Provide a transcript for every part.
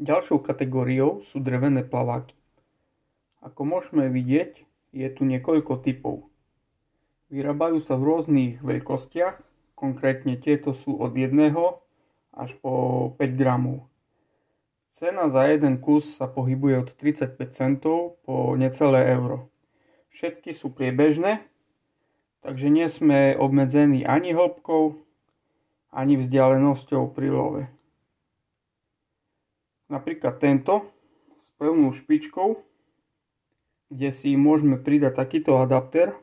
Ďalšou kategóriou sú drevené plaváky. Ako môžeme vidieť, je tu niekoľko typov. Vyrábajú sa v rôznych veľkostiach, konkrétne tieto sú od 1 až po 5 gramov. Cena za jeden kus sa pohybuje od 35 centov po necelé euro. Všetky sú priebežné, takže nie sme obmedzení ani hĺbkou, ani vzdialenosťou pri love. Napríklad tento s pevnou špičkou, kde si môžeme pridať takýto adapter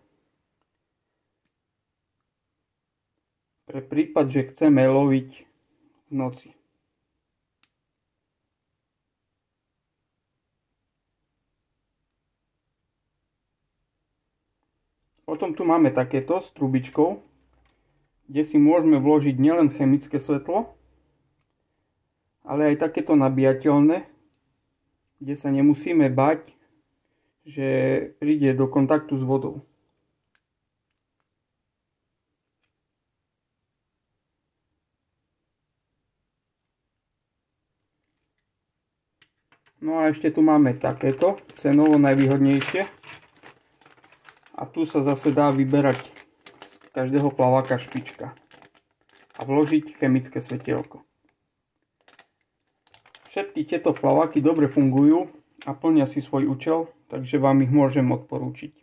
pre prípad, že chceme loviť v noci. Potom tu máme takéto s trubičkou, kde si môžeme vložiť nielen chemické svetlo, ale aj takéto nabíjateľné, kde sa nemusíme bať, že príde do kontaktu s vodou. No a ešte tu máme takéto, cenovo najvýhodnejšie. A tu sa zase dá vyberať z každého plaváka špička a vložiť chemické svetielko. Všetky tieto plaváky dobre fungujú a plnia si svoj účel, takže vám ich môžem odporúčiť.